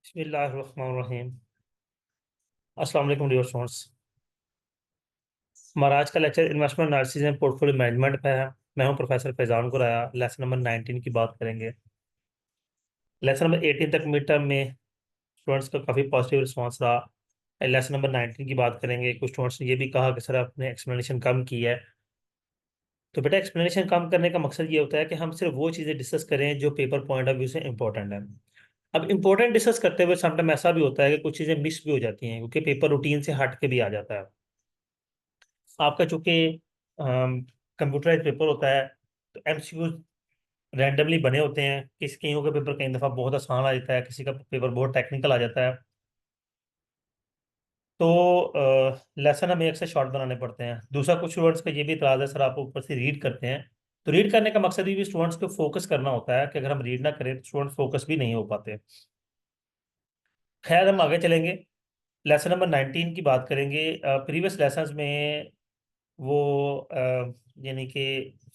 बिस्मिल्लाहिर्रहमानिर्रहीम। अस्सलाम वालेकुम डियर स्टूडेंट्स। हमारा आज का lecture investment analysis and portfolio management पे है। मैं हूं प्रोफेसर फैजान कुराया। लेसन नंबर 19 की बात करेंगे। लेसन नंबर 18 तक मिड टर्म में स्टूडेंट्स का काफ़ी पॉजिटिव रिस्पांस रहा। लेसन नंबर 19 की बात करेंगे। कुछ स्टूडेंट्स ने ये भी कहा कि सर आपने एक्सप्लेनेशन कम की है। तो बेटा एक्सप्लेनेशन कम करने का मकसद ये होता है कि हम सिर्फ वो चीज़ें डिस्कस करें जो पेपर पॉइंट ऑफ व्यू से इंपॉर्टेंट है। अब इंपॉर्टेंट डिस्कस करते हुए समटाइम ऐसा भी होता है कि कुछ चीज़ें मिस भी हो जाती हैं क्योंकि पेपर रूटीन से हट के भी आ जाता है। आपका चूंकि कंप्यूटराइज पेपर होता है तो एमसीक्यू रैंडमली बने होते हैं। कईयों का पेपर कई दफ़ा बहुत आसान आ जाता है, किसी का पेपर बहुत टेक्निकल आ जाता है। तो लेसन हमें एक से शॉर्ट बनाने पड़ते हैं। दूसरा, कुछ स्टूडेंट्स का ये भी इतराज़ है सर आप ऊपर से रीड करते हैं। तो रीड करने का मकसद ये भी स्टूडेंट्स को फोकस करना होता है कि अगर हम रीड ना करें तो स्टूडेंट फोकस भी नहीं हो पाते। खैर हम आगे चलेंगे। लेसन नंबर 19 की बात करेंगे। प्रीवियस लेसन्स में वो यानी कि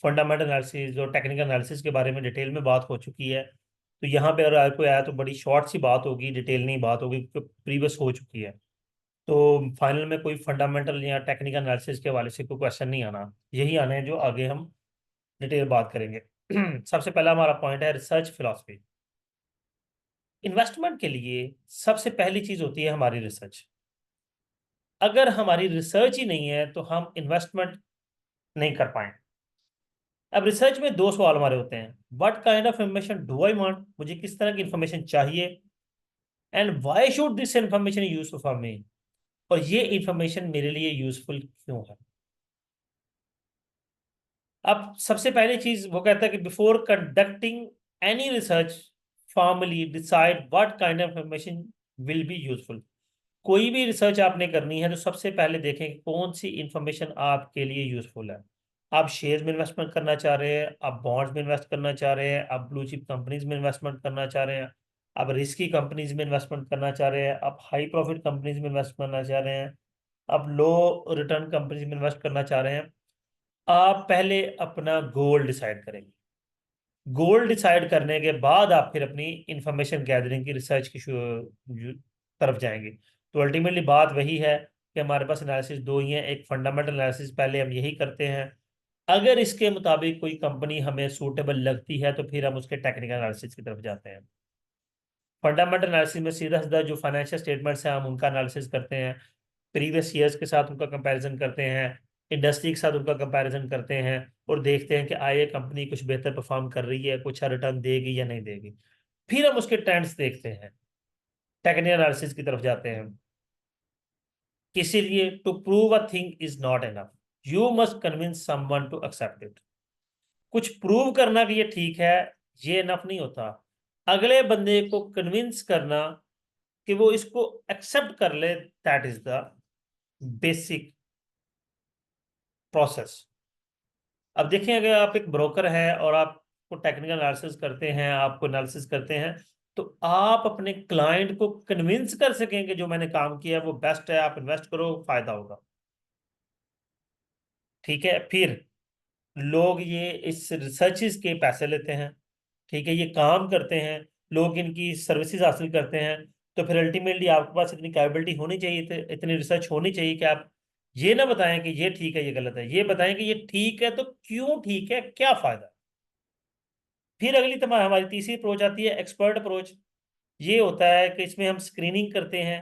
फंडामेंटल एनालिसिस और टेक्निकल एनालिसिस के बारे में डिटेल में बात हो चुकी है। तो यहाँ पे अगर कोई आया तो बड़ी शॉर्ट सी बात होगी, डिटेल नहीं बात होगी क्योंकि प्रीवियस हो चुकी है। तो फाइनल में कोई फंडामेंटल या टेक्निकल एनालिसिस के हवाले से कोई क्वेश्चन नहीं आना। यही आने हैं जो आगे हम डिटेल बात करेंगे। सबसे पहला हमारा पॉइंट है रिसर्च फिलॉसफी। इन्वेस्टमेंट के लिए सबसे पहली चीज होती है हमारी रिसर्च। अगर हमारी रिसर्च ही नहीं है तो हम इन्वेस्टमेंट नहीं कर पाएंगे। अब रिसर्च में दो सवाल हमारे होते हैं। What kind of information do I want, मुझे किस तरह की इंफॉर्मेशन चाहिए, and why should this information useful for me, और ये इंफॉर्मेशन मेरे लिए यूजफुल क्यों है। अब सबसे पहली चीज वो कहता है कि before conducting any research formally decide what kind of information will be useful. कोई भी रिसर्च आपने करनी है तो सबसे पहले देखें कि कौन सी इंफॉर्मेशन आपके लिए यूजफुल है। आप शेयर्स में इन्वेस्टमेंट करना चाह रहे हैं, आप बॉन्ड्स में इन्वेस्ट करना चाह रहे हैं, आप ब्लू चिप कंपनीज में इन्वेस्टमेंट करना चाह रहे हैं, आप रिस्की कंपनीज में इन्वेस्टमेंट करना चाह रहे हैं, आप हाई प्रॉफिट कंपनीज में इन्वेस्ट करना चाह रहे हैं, आप लो रिटर्न कंपनीज में इन्वेस्ट करना चाह रहे हैं। आप पहले अपना गोल डिसाइड करेंगे। गोल डिसाइड करने के बाद आप फिर अपनी इंफॉर्मेशन गैदरिंग की रिसर्च की तरफ जाएंगे। तो अल्टीमेटली बात वही है कि हमारे पास एनालिसिस दो ही हैं। एक फंडामेंटल एनालिसिस पहले हम यही करते हैं। अगर इसके मुताबिक कोई कंपनी हमें सूटेबल लगती है तो फिर हम उसके टेक्निकल एनालिसिस की तरफ जाते हैं। फंडामेंटल एनालिसिस में सीधा सीधा जो फाइनेंशियल स्टेटमेंट्स हैं हम उनका एनालिसिस करते हैं, प्रीवियस ईयर्स के साथ उनका कंपैरिजन करते हैं, इंडस्ट्री के साथ उनका कंपैरिजन करते हैं और देखते हैं कि आए कंपनी कुछ बेहतर परफॉर्म कर रही है, कुछ रिटर्न देगी या नहीं देगी। फिर हम उसके ट्रेंड्स देखते हैं, टेक्निकल एनालिसिस की तरफ जाते हैं। इसीलिए to prove a thing is not enough, you must convince someone to accept it. कुछ प्रूव करना कि ये ठीक है, ये एनफ नहीं होता। अगले बंदे को कन्विंस करना कि वो इसको एक्सेप्ट कर ले, that is the basic process. अब देखें, अगर आप एक ब्रोकर हैं और आपको टेक्निकल एनालिसिस करते हैं, आपको एनालिसिस करते हैं, तो आप अपने क्लाइंट को कन्विंस कर सकें कि जो मैंने काम किया है वो बेस्ट है, आप इन्वेस्ट करो, फायदा होगा। ठीक है, फिर लोग ये इस रिसर्चेज के पैसे लेते हैं। ठीक है, ये काम करते हैं, लोग इनकी सर्विसेज हासिल करते हैं। तो फिर अल्टीमेटली आपके पास इतनी कैपेबिलिटी होनी चाहिए, इतनी रिसर्च होनी चाहिए कि आप ये ना बताएं कि ये ठीक है ये गलत है, ये बताएं कि ये ठीक है तो क्यों ठीक है, क्या फायदा। फिर अगली हमारी तीसरी अप्रोच आती है एक्सपर्ट अप्रोच। ये होता है कि इसमें हम स्क्रीनिंग करते हैं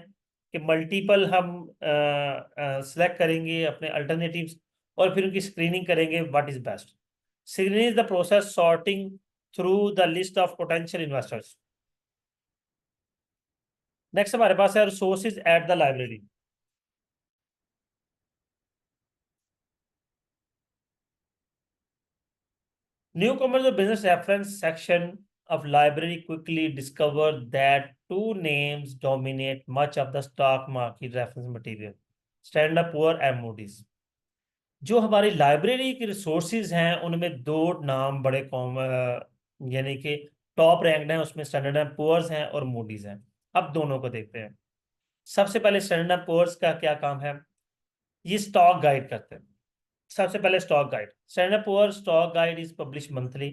कि मल्टीपल हम सेलेक्ट करेंगे अपने अल्टरनेटिव्स और फिर उनकी स्क्रीनिंग करेंगे what is best. Screening is the process sorting through the list of potential investors. Next हमारे पास है resources at the library. Newcomers of business reference section of library quickly discover that two names dominate much of the stock market reference material: Standard Poor and Moody's। जो हमारी library की resources हैं उनमें दो नाम बड़े कॉमन यानी कि टॉप रैंक्ड हैं, उसमें स्टैंडर्ड एंड पुअर्स हैं और मूडीज हैं। अब दोनों को देखते हैं। सबसे पहले स्टैंडर्ड एंड पुअर्स का क्या काम है, ये स्टॉक गाइड करते हैं। सबसे पहले stock guide, standard poor stock guide is publish monthly.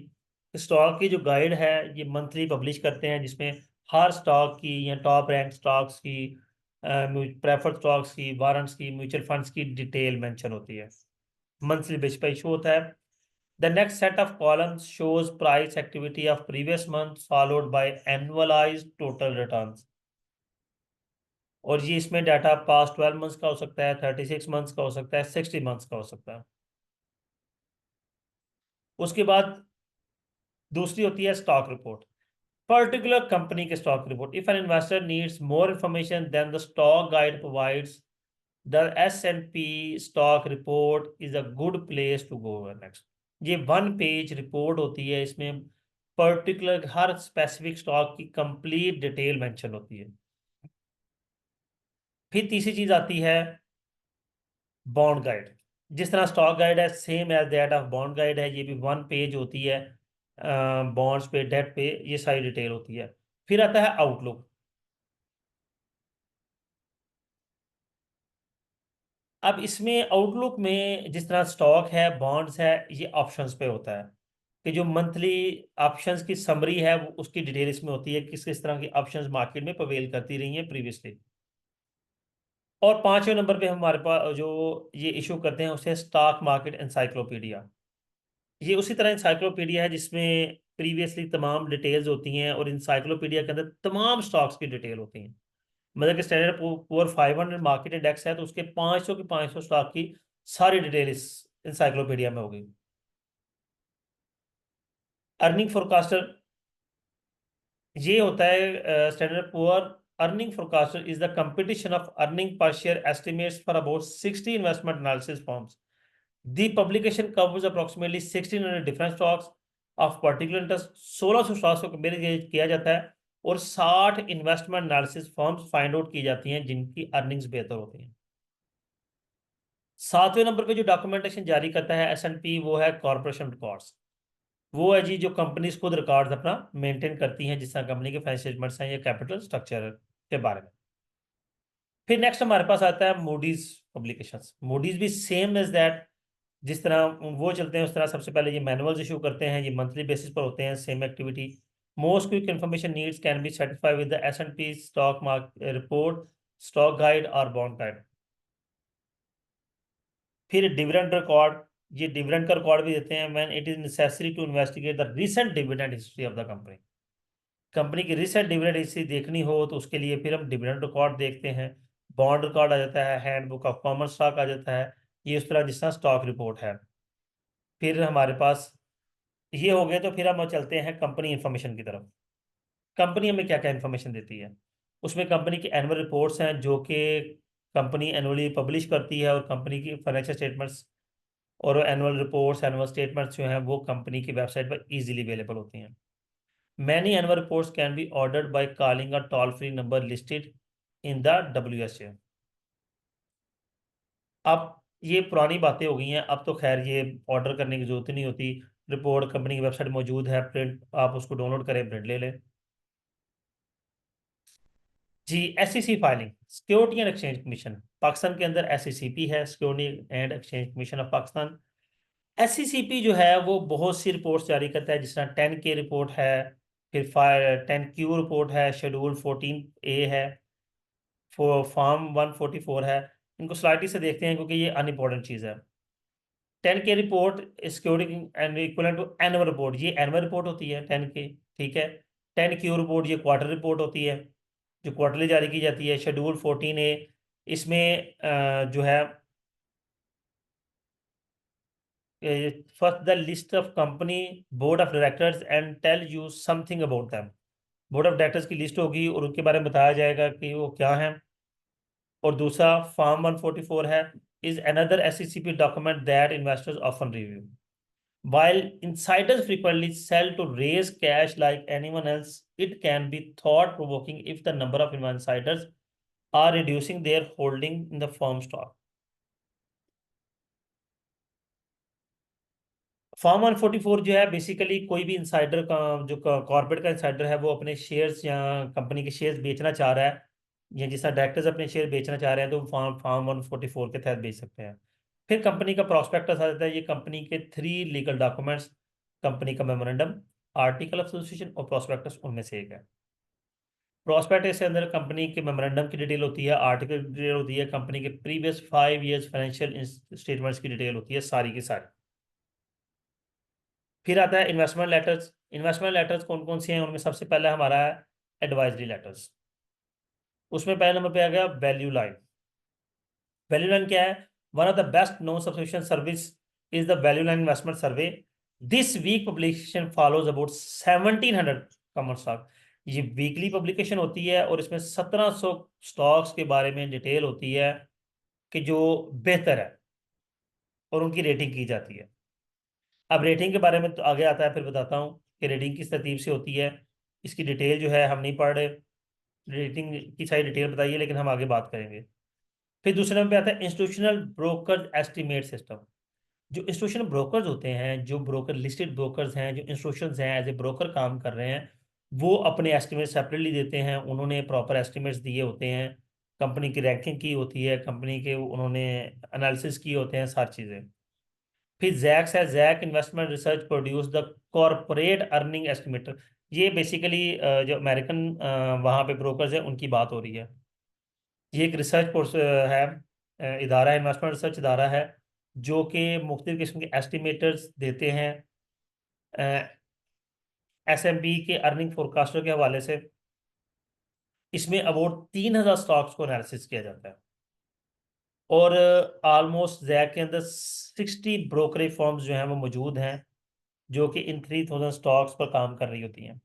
Stock की जो गाइड है ये मंथली पब्लिश करते हैं, जिसमें हर स्टॉक की या टॉप रैंक स्टॉक्स की, प्रेफर्ड स्टॉक्स की, वारंट्स की, म्यूचुअल फंड्स की डिटेल मेंशन होती है, मंथली बेस पर इशू होता है। The next set of columns shows price activity of previous month followed by annualised total returns. और ये इसमें डाटा पास्ट 12 मंथ्स का हो सकता है, 36 मंथ्स का हो सकता है, 60 मंथ्स का हो सकता है। उसके बाद दूसरी होती है स्टॉक रिपोर्ट, पर्टिकुलर कंपनी के stock report. If an investor needs more information then the stock guide provides, the S&P stock report is a good place to go next. ये 1 पेज रिपोर्ट होती है, इसमें पर्टिकुलर हर specific stock की complete detail mention होती है। फिर तीसरी चीज आती है बॉन्ड गाइड। जिस तरह स्टॉक गाइड है same as that of bond guide है, ये भी 1 पेज होती है। बॉन्ड्स पे, डेट पे, ये सारी डिटेल होती है। फिर आता है आउटलुक। अब इसमें आउटलुक में जिस तरह स्टॉक है, बॉन्ड्स है, ये ऑप्शंस पे होता है कि जो मंथली ऑप्शंस की समरी है वो उसकी डिटेल इसमें होती है, किस किस तरह की ऑप्शंस मार्केट में प्रिवेल करती रही हैं प्रीवियसली। और 5वें नंबर पे हमारे पास जो ये इशू करते हैं उसे स्टॉक मार्केट इंसाइक्लोपीडिया। ये उसी तरह इंसाइक्लोपीडिया है जिसमें प्रीवियसली तमाम डिटेल्स होती हैं, और इंसाइक्लोपीडिया के अंदर तमाम स्टॉक्स की डिटेल होती हैं। मतलब कि स्टैंडर्ड पुअर 500 मार्केट इंडेक्स है तो उसके 500 के 500 स्टॉक की सारी डिटेल इस इंसाइक्लोपीडिया में होगी। अर्निंग फोरकास्टर, ये होता है standard poor earning forecaster is the competition of earning per share estimates for about 60 investment analysis firms. The publication covers approximately 1600 different stocks of particular interest. 1600 stocks को compare किया जाता है और 60 investment analysis firms find out की जाती हैं जिनकी earnings बेहतर होती हैं। 7वें नंबर पे जो डॉक्यूमेंटेशन जारी करता है S&P, वो है कॉर्पोरेशन रिकॉर्ड्स। वो है जी जो कंपनीज खुद रिकॉर्ड्स अपना मेंटेन करती हैं, जिस तरह कंपनी के फाइनेंशियल स्टेटमेंट्स हैं या कैपिटल स्ट्रक्चर के बारे में। फिर नेक्स्ट हमारे पास आता है मूडीज पब्लिकेशंस। मूडीज भी सेम एज दैट, जिस तरह वो चलते हैं उस तरह सबसे पहले ये मैनुअल्स इशू करते हैं, ये मंथली बेसिस पर होते हैं, same activity. Most quick information needs can be satisfied with the S&P stock market report, stock guide और बॉन्ड गाइड। फिर डिविडेंड रिकॉर्ड, ये डिविडेंड का रिकॉर्ड भी देते हैं when it is necessary to investigate the recent dividend history of the company. Company की recent dividend history देखनी हो तो उसके लिए फिर हम डिविडेंड रिकॉर्ड देखते हैं। बॉन्ड रिकॉर्ड आ जाता है, हैंडबुक ऑफ कॉमन स्टॉक आ जाता है, ये उस तरह जिस तरह स्टॉक रिपोर्ट है। फिर हमारे पास ये हो गए, तो फिर हम चलते हैं कंपनी इंफॉर्मेशन की तरफ। कंपनी हमें क्या क्या इन्फॉर्मेशन देती है, उसमें कंपनी की एनुअल रिपोर्ट्स हैं जो कि कंपनी एनुअली पब्लिश करती है, और कंपनी की फाइनेंशियल स्टेटमेंट्स और एनुअल रिपोर्ट्स, एनुअल स्टेटमेंट्स जो हैं वो कंपनी की वेबसाइट पर इजीली अवेलेबल होती हैं। Many annual reports can be ordered by calling a toll free number listed in the WSA। अब ये पुरानी बातें हो गई हैं, अब तो खैर ये ऑर्डर करने की जरूरत ही नहीं होती। रिपोर्ट कंपनी की वेबसाइट मौजूद है, प्रिंट आप उसको डाउनलोड करें, प्रिंट ले लें। जी, SEC filing, security and exchange commission. Pakistan के अंदर SECP है, security and exchange commission of Pakistan. SECP जो है वो बहुत सी रिपोर्ट्स जारी करता है, जिस तरह 10K रिपोर्ट है, फिर 10Q रिपोर्ट है, शेड्यूल 14A है, फॉर्म 144 है। इनको स्लाइडली से देखते हैं क्योंकि ये अनइम्पॉर्टेंट चीज़ है। 10K report security and equivalent to annual report, ये एनुअल रिपोर्ट होती है 10K, ठीक है। 10Q रिपोर्ट ये क्वार्टर रिपोर्ट होती है जो क्वार्टरली जारी की जाती है। शेड्यूल 14A, इसमें जो है first the list of company board of directors and tell you something about them. Board of directors की लिस्ट होगी और उनके बारे में बताया जाएगा कि वो क्या है। और दूसरा फॉर्म 144 है, is another SECP document that investors often review. While insiders frequently sell to raise cash like anyone else, it can be thought-provoking if the number of insiders are reducing their holding in the firm stock. Form 144 जो है basically कोई भी insider का, जो corporate का insider है, वो अपने शेयर्स या कंपनी के शेयर्स बेचना चाह रहा है, या जिस तरह डायरेक्टर्स अपने शेयर बेचना चाह रहे हैं तो फॉर्म 144 के तहत बेच सकते हैं। फिर कंपनी का प्रॉस्पेक्टस आ जाता है, ये कंपनी के 3 लीगल डॉक्यूमेंट्स, कंपनी का मेमोरेंडम, आर्टिकल ऑफ एसोसिएशन और प्रॉस्पेक्टस उनमें से एक है। प्रोस्पेक्टस के अंदर कंपनी के मेमोरेंडम की डिटेल होती है, आर्टिकल की डिटेल होती है, कंपनी के प्रीवियस 5 ईयर्स फाइनेंशियल स्टेटमेंट्स की डिटेल होती है, सारी की सारी। फिर आता है इन्वेस्टमेंट लेटर्स। इन्वेस्टमेंट लेटर्स कौन कौन सी हैं? उनमें सबसे पहले हमारा है एडवाइजरी लेटर्स। उसमें पहले नंबर पे आ गया वैल्यू लाइन। वैल्यू लाइन क्या है? One of the best known subscription service is the value line investment survey. This week publication follows about 1700 common stock. ये वीकली पब्लिकेशन होती है और इसमें 1700 स्टॉक्स के बारे में डिटेल होती है कि जो बेहतर है, और उनकी रेटिंग की जाती है। अब रेटिंग के बारे में तो आगे आता है, फिर बताता हूँ कि रेटिंग किस तरतीब से होती है। इसकी डिटेल जो है हम नहीं पढ़ रहे, रेटिंग की सारी डिटेल बताइए, लेकिन हम आगे बात करेंगे। फिर दूसरे नंबर पे आता है इंस्टीट्यूशनल ब्रोकर एस्टिमेट सिस्टम। जो इंस्टीट्यूशनल ब्रोकर्स होते हैं, जो ब्रोकर लिस्टेड ब्रोकर्स हैं, जो इंस्टीट्यूशंस हैं एज ए ब्रोकर काम कर रहे हैं, वो अपने एस्टिमेट सेपरेटली देते हैं। उन्होंने प्रॉपर एस्टिमेट्स दिए होते हैं, कंपनी की रैंकिंग की होती है, कंपनी के उन्होंने एनालिसिस किए होते हैं, सारी चीज़ें। फिर जैक्स है, Zacks investment research produce the corporate earning estimator. ये बेसिकली जो अमेरिकन वहाँ पे ब्रोकर्स हैं उनकी बात हो रही है। ये एक रिसर्च कोर्स है, इदारा है, इन्वेस्टमेंट रिसर्च इदारा है, जो कि मुख्तलिफ किस्म के एस्टिमेटर्स देते हैं एसएमपी के अर्निंग फोरकास्टर के हवाले से। इसमें अबाउट 3000 स्टॉक्स को एनालिसिस किया जाता है, और ऑलमोस्ट जैक के अंदर 60 ब्रोकरेज फर्म्स जो हैं वो मौजूद हैं, जो कि इन 3000 स्टॉक्स पर काम कर रही होती हैं।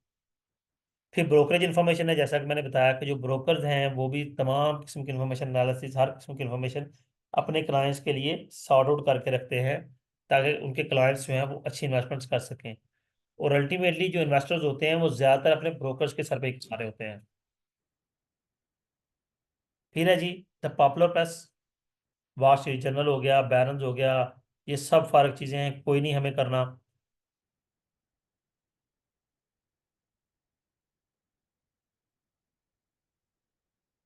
फिर ब्रोकरेज इन्फॉर्मेशन है, जैसा कि मैंने बताया कि जो ब्रोकर्स हैं वो भी तमाम किस्म की इन्फॉर्मेशन एनालिसिस, हर किस्म की इन्फॉर्मेशन अपने क्लाइंट्स के लिए सॉर्ट आउट करके रखते हैं, ताकि उनके क्लाइंट्स जो हैं वो अच्छी इन्वेस्टमेंट्स कर सकें। और अल्टीमेटली जो इन्वेस्टर्स होते हैं वो ज़्यादातर अपने ब्रोकर्स के सर पे खा रहे होते हैं। फिर है जी the popular press, Wall Street Journal हो गया, बैरन्स हो गया, ये सब फारग चीज़ें हैं, कोई नहीं हमें करना।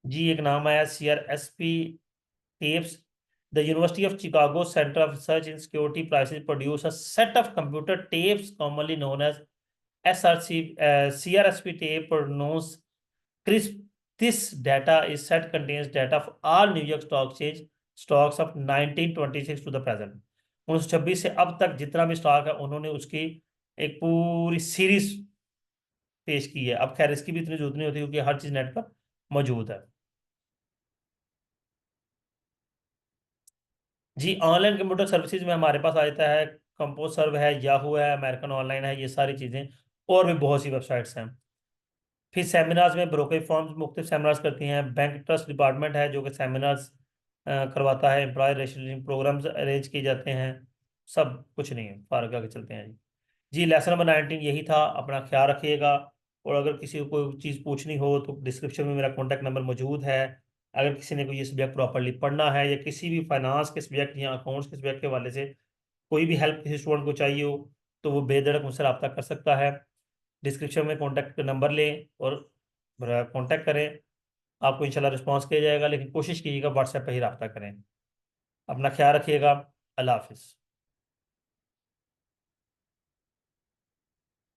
जी एक नाम आया CRSP tapes. The University of Chicago Center of Research in Security Prices produce a set of computer tapes commonly known as SRC, CRSP tape or knows crisp. This data is set contains data of all New York Stock Exchange stocks of 1926 to the present। 1926 से अब तक जितना भी stock है उन्होंने उसकी एक पूरी सीरीज पेश की है। अब खैर इसकी भी इतनी जरूरत नहीं होती क्योंकि हर चीज़ नेट पर मौजूद है। जी ऑनलाइन कंप्यूटर सर्विसेज में हमारे पास आ जाता है कंपोज सर्व है, याहू है, अमेरिकन ऑनलाइन है, ये सारी चीज़ें, और भी बहुत सी वेबसाइट्स हैं। फिर सेमिनार्स में ब्रोकरेज फर्म्स मुख्तलिफ सेमिनार्स करती हैं। बैंक ट्रस्ट डिपार्टमेंट है जो कि सेमिनार्स करवाता है, एम्प्लॉय रिलेशनशिप प्रोग्राम्स अरेंज किए जाते हैं। सब कुछ नहीं है, फारग आगे चलते हैं जी। जी लेसन नंबर 19 यही था। अपना ख्याल रखिएगा, और अगर किसी को कोई चीज़ पूछनी हो तो डिस्क्रिप्शन में मेरा कॉन्टैक्ट नंबर मौजूद है। अगर किसी ने कोई ये सब्जेक्ट प्रॉपरली पढ़ना है, या किसी भी फाइनेंस के सब्जेक्ट या अकाउंट्स के सब्जेक्ट के हवाले से कोई भी हेल्प किसी स्टूडेंट को चाहिए हो, तो वो बेधड़क मुझसे रब्ता कर सकता है। डिस्क्रिप्शन में कॉन्टैक्ट नंबर लें और कॉन्टैक्ट करें। आपको इंशाल्लाह रिस्पॉन्स किया जाएगा, लेकिन कोशिश कीजिएगा व्हाट्सएप पर ही रब्ता करें। अपना ख्याल रखिएगा। अल्लाह हाफिज़।